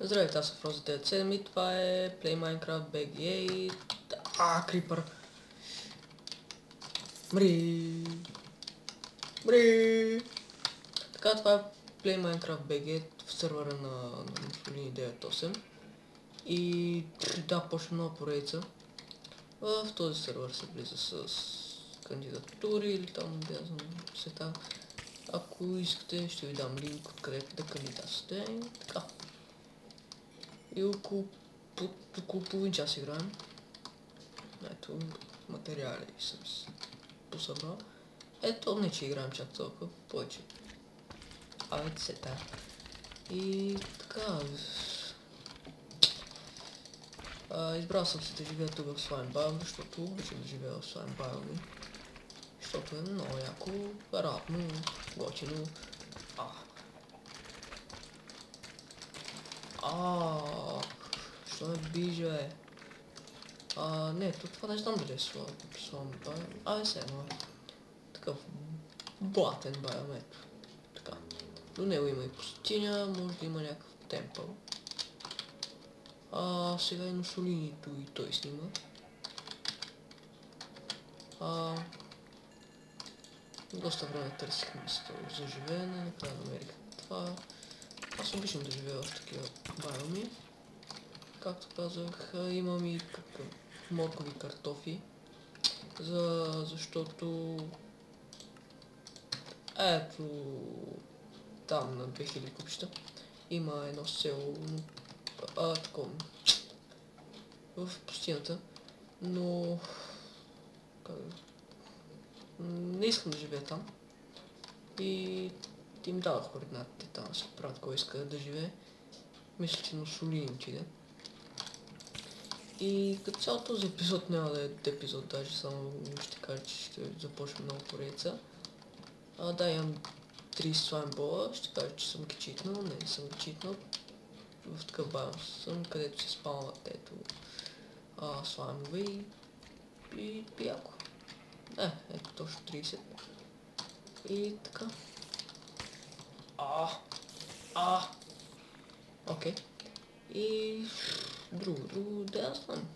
Здравейте, аз съм Frozen97 и това е Play Minecraft BG8. Крипър. Мри. Мри. Така, това е Play Minecraft BG в сервера на Mussolini 98. И да, почна нова поредица. В този сервер се влиза с кандидатури или там, да знам, сета. Ако искате, ще ви дам линк откъдето да кандидатствате. Така. И около половин час играем. Ето, материали съм посъбрал. Ето, не че играем чак толкова, повече. Ето се та. И така. Избрал съм се да живея тук в Slime Biome, защото обичам да живея в Slime Biome. Защото е много яко, радно, готино. Що ме бижа е? Не, това не знам дали е Slime Biome. Все едно е. Такъв блатен биом, ето. Така. До него има и пустиня, може да има някакъв темпъл. Сега и Mussolini-то и той снима. Доста време търсих место за живеене, накрая намерих това. Аз обичам да живея в такива биоми. Както казах, имам и моркови картофи. Защото ето там на 2000 купища има едно село, такова, в пустината, но не искам да живея там и им дадох координатите там, се правят кой иска да живее. Мисля, че Mussolini отиде. И като цяло този епизод няма да е епизод, даже само ще кажа, че ще започнем нова поредица. Да, имам 30 слаймбола, ще кажа, че съм ги читнал, не съм ги читнал. В такъв биом съм, където се спалват ето слаймове и яко. Ето точно 30. И така. Окей. И друго, да я знам.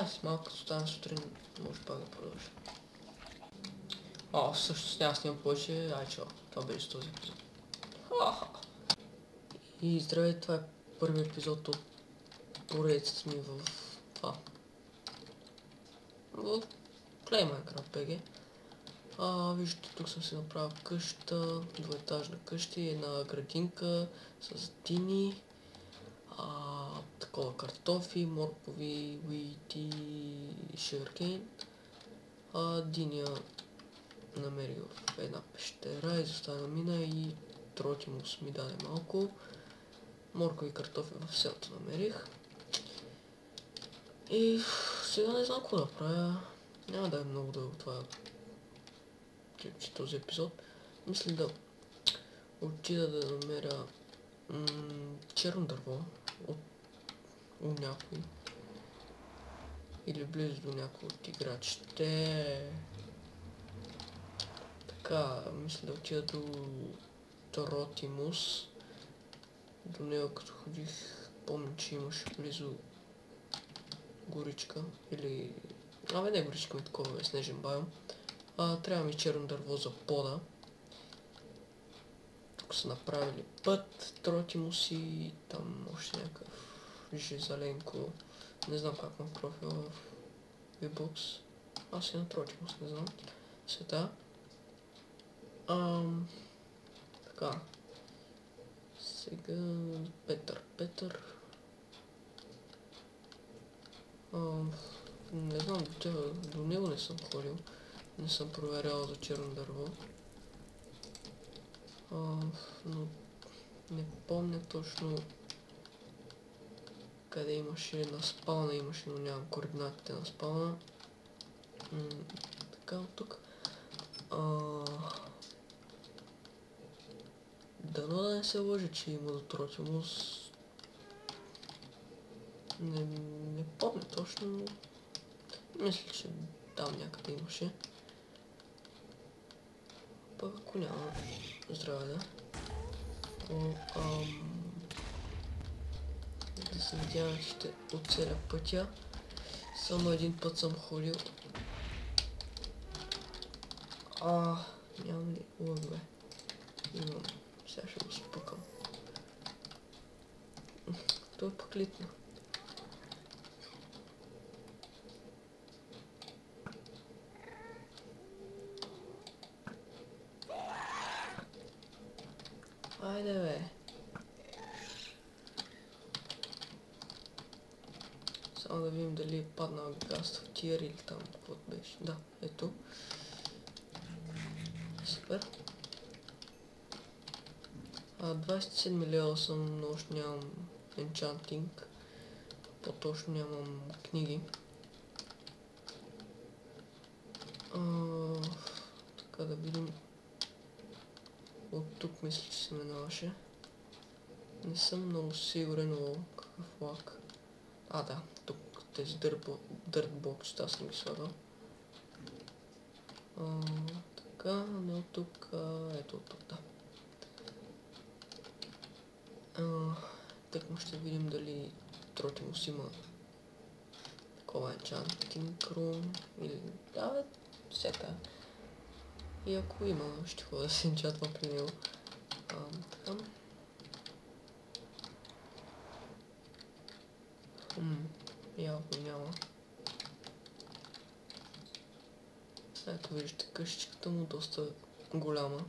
С малко като стана сутрин, може пак да продължа. Всъщност няма снимам повече, чао. Това беше този епизод. И здравей, това е първият епизод от поредицата ми в Play Minecraft BG. Виждате, тук съм си направил къща, двоетажна къща и една градинка с дини, такова картофи, моркови, уит и sugarcane. Диня намерих в една пещера, изоставена мина и Тротимус ми даде малко. Моркови картофи в селото намерих. И сега не знам какво да правя. Няма да е много дълго това, че този епизод. Мисля да отида да намеря черно дърво у някой. Или близо до някой от играчите. Така, мисля да отида до Тротимус. До него като ходих, помня, че имаше близо горичка. Или... не горичка, такова е снежен биом. Трябва ми черно дърво за пода. Тук са направили път, Тротимус и там още някакъв жизаленко. Не знам как му профила в VBOX. Аз и на Тротимус, не знам. Света. Така. Сега Петър. Не знам, до него не съм ходил. Не съм проверял за черно дърво. Но не помня точно къде имаше на спална, но нямам координатите на спална. Така от тук. Дано да не се лъжа, че има до Тротимус. Не помня точно. Мисля, че там някъде имаше. Пък ако няма, здраве да. да се надявам, че ще оцеля пътя. Само един път съм ходил. Нямам ли лъгове? Имам. Сега ще го спукам. Той е пък литно. Айде бе. Само да видим дали е паднал газ в тир или там каквото беше. Да, ето. Супер. 27 лева съм, но още нямам енчантинг. По-точно нямам книги. Така да видим. От тук мисля, че се минаваше. Не съм много сигурен какъв лак. Да, тук тези дъртбоксите аз съм ги слагал. Така, не от тук, ето от тук, да. Тъкмо ще видим дали Тротимус има такова енчантинг рум или... Да, бе, всяка. И ако има, ще ходя да се енчантвам при него. Така. Явно няма. Ето виждате къщичката му доста голяма.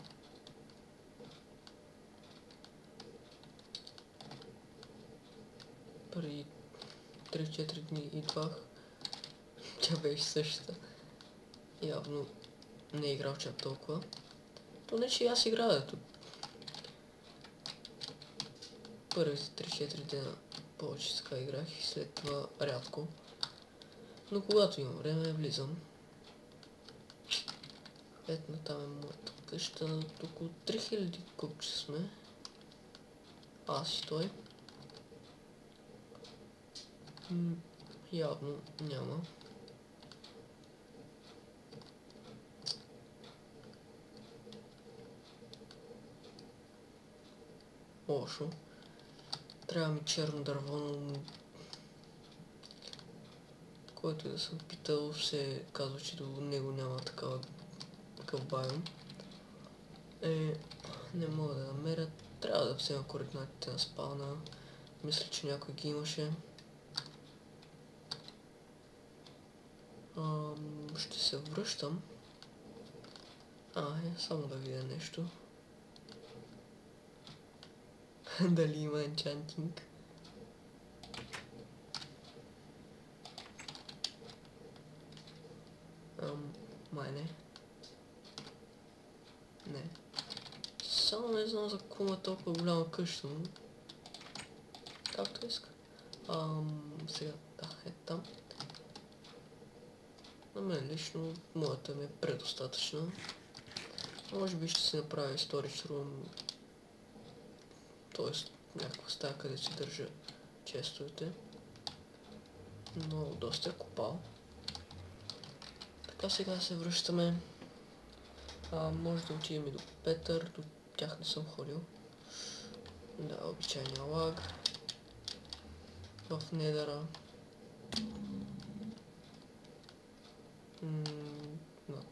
Преди 3-4 дни идвах. Тя беше същата. Явно не е играл чак толкова. То не че аз играя тук. Първите 3-4 дена повече така играх и след това рядко. Но когато имам време, влизам. Ето там е моята къща. Около 3000 купче сме. Аз и той. Явно няма. Лошо. Трябва ми черно дърво, но който и да съм питал, се казва, че до него няма такъв байом. Не мога да намеря. Трябва да взема координатите на спавна. Мисля, че някой ги имаше. Ще се връщам. Само да видя нещо. Дали има енчантинг? Май не. Не. Само не знам за какво е толкова голяма къща, но... Както иска. Сега, да, е там. На мен лично, моята ми е предостатъчна. Може би ще си направя storage room, т.е. някаква стая, където си държа честовете. Но доста е копал. Така сега се връщаме. Може да отидем и до Петър, до тях не съм ходил. Да, обичайния лаг. В Недъра.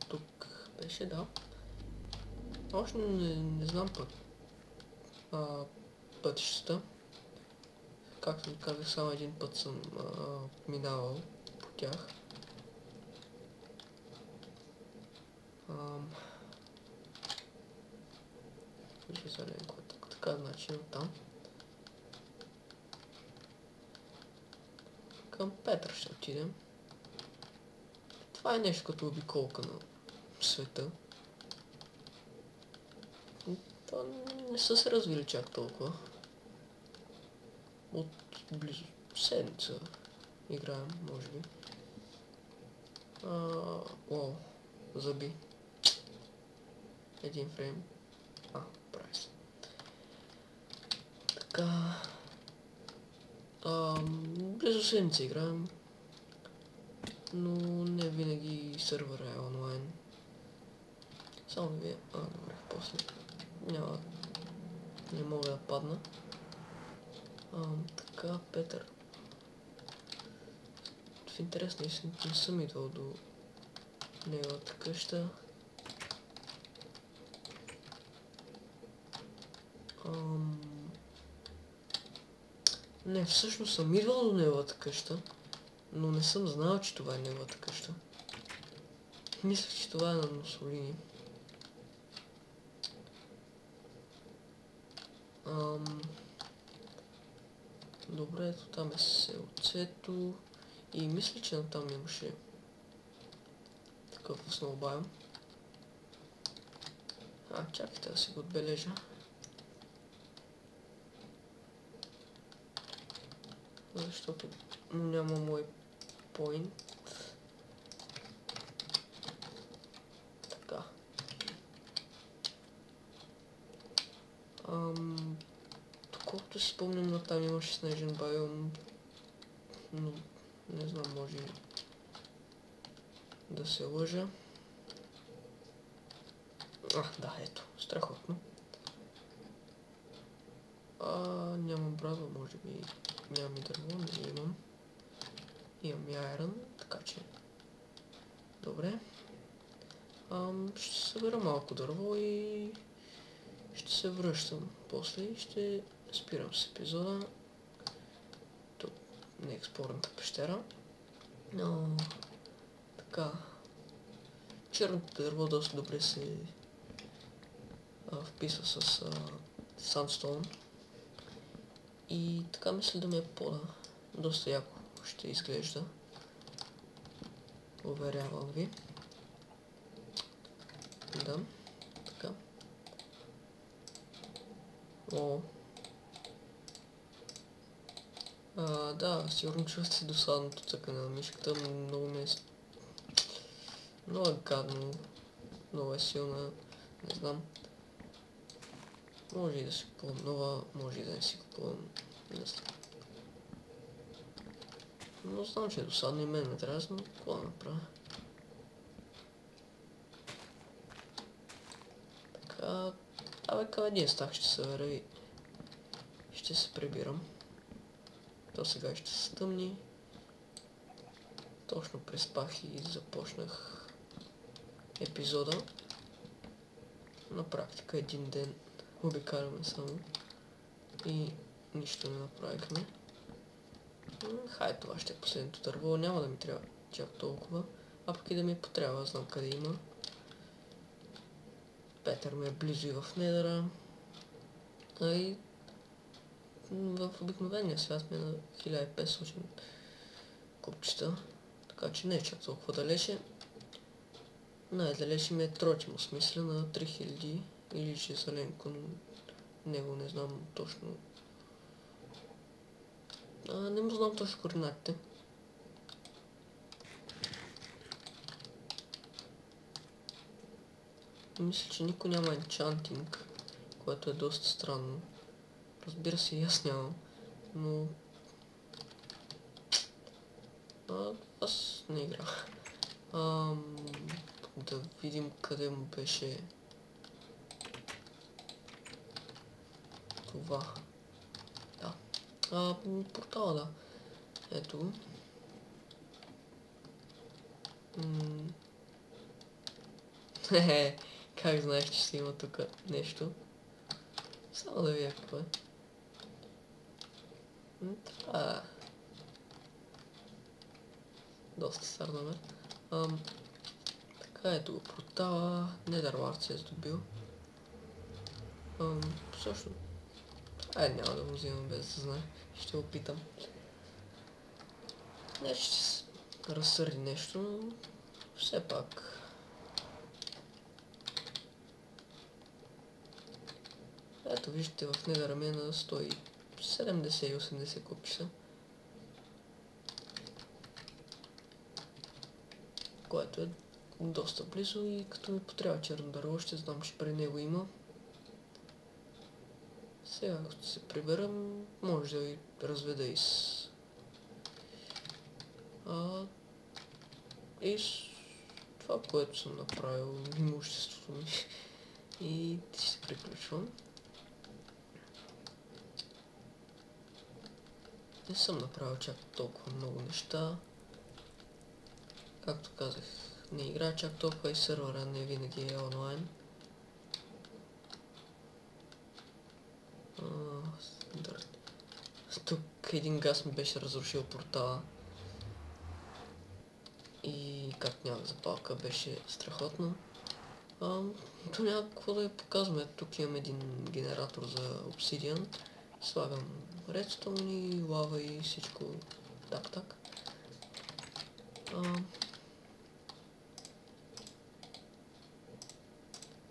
Тук беше, да. Още не знам пътищата. Както ви казах, само един път съм минавал по тях. Вижда зеленко е така, значи там. Към Петър ще отидем. Това е нещо като обиколка на света. Това не са се развили чак толкова. От близо седмица играем, може би. Заби. Един фрейм. Прави се. Така. Близо седмица играем. Но не винаги сървъра е онлайн. Само да ви добре, после. Не мога да падна. Така, Петър. В интерес не съм идвал до неговата къща. Не, всъщност съм идвал до неговата къща, но не съм знал, че това е неговата къща. Мислех, че това е на Мусолини. Добре, ето там е селцето и мисля, че натам имаше такъв основбаем. Чакайте да си го отбележа. Защото няма мой поинт. Така. Доколкото си спомням, но там имаше снежен байом, но не знам, може да се лъжа. Да, ето, страхотно. Нямам брадва, може би нямам и дърво, не имам. Имам и айрон, така че... Добре. Ще събера малко дърво и... ще се връщам после и ще спирам с епизода. Тук не е експорната пещера. Така... черното дърво доста добре се вписва с Sandstone. И така мисля да ми е пода. Доста яко ще изглежда. Уверявам ви. Да. Така. Да, сигурно чувствате досадното цъкане на мишката. Много ми е... много е гадно. Много е силна. Не знам. Може и да си купувам нова, може и да не си купувам. Не знам. Но знам, че е досадно и мен ме дразни, но какво да направя? Така... към един стак ще събера и... ще се прибирам. То сега ще се стъмни. Точно преспах и започнах епизода. На практика един ден обикаляме само и нищо не направихме. Хайде, това ще е последното дърво, няма да ми трябва чак толкова, а пък и да ми потрябва, знам къде има. Петър ми е близо и в Недъра, а и в обикновения свят ми е на 1500 купчета, така че не е чак толкова далече. Най-далече ми е Тротимо, смисля на 3000 или че Заленко, но него не знам точно. Не му знам точно координатите. Мисля, че никой няма енчантинг, което е доста странно. Разбира се, и аз нямам, но... аз не играх. Да видим къде му беше това. Да. Портала, да. Ето го. Как знаеш, че ще има тук нещо? Само да видя какво е. Това... доста стар номер. Така, ето го портала. Недървард се е здобил. Също... няма да го взимам без да знае. Ще опитам. Не, ще се разсърди нещо, но все пак... ето виждате, в Недъра ми е на 170 и 80 купчета. Което е доста близо и като ми потрябва черно дърво, ще знам, че при него има. Сега, като се приберам, може да ви разведа и с... и с това, което съм направил, имуществото ми. И ще приключвам. Не съм направил чак толкова много неща. Както казах, не играя чак толкова и сървъра не винаги е онлайн. Тук един газ ми беше разрушил портала. И как нямах запалка, беше страхотно. То няма какво да ви показваме. Тук имам един генератор за обсидиан. Слагам редстоун и лава и всичко так.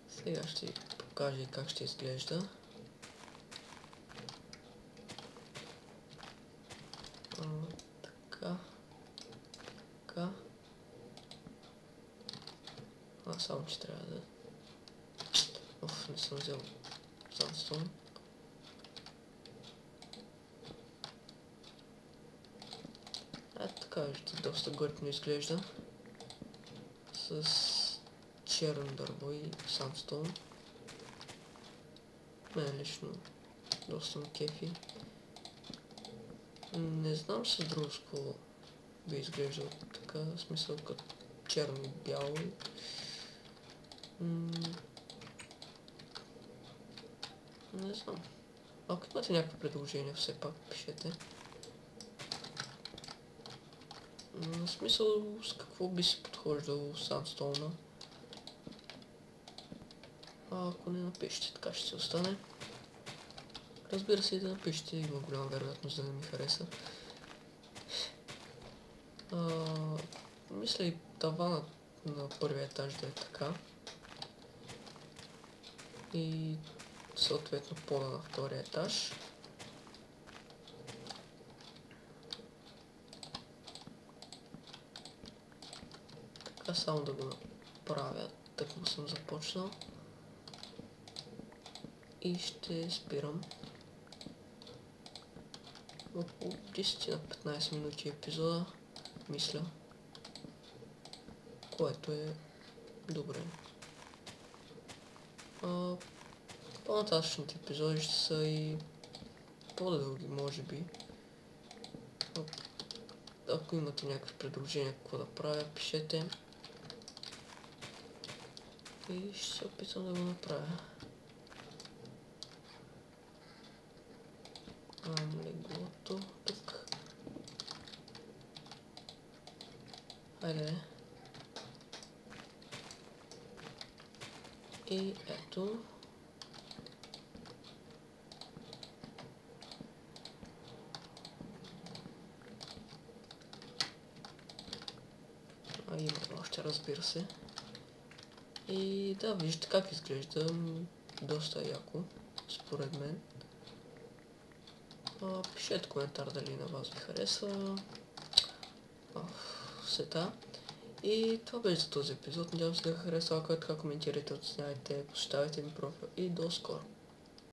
Сега ще ви покажа и как ще изглежда. Така. Само че трябва да... не съм взел сандстоун. Така, виждате, доста готино изглежда. С черен дърво и сандстоун. Мен лично доста ме кефи. Не знам с друго с какво би изглеждал така, в смисъл като черно и бяло. Не знам. Ако имате някакви предложения, все пак пишете. В смисъл, с какво би си подхождал сандстоуна? Ако не напишете, така ще се остане. Разбира се и да напишете, има голяма вероятност да не ми хареса. Мисля и таванът на първия етаж да е така. И съответно пода на втория етаж. Така само да го направя, тъкмо съм започнал. И ще спирам. Около 10 на 15 минути епизода, мисля. Което е добре. По-нататъчните епизоди ще са и по-дълги, може би. Ако имате някакви предложения какво да правя, пишете. И ще се опитам да го направя. Леглото тук. Айде. И ето. Има още, разбира се. И да, виждате как изглежда. Доста яко, според мен. Пишете коментар дали на вас ви харесва. Сета. И това беше за този епизод. Надявам се да ви харесва. Ако е така, коментирайте, оценявайте, посещавайте ми профил и до скоро.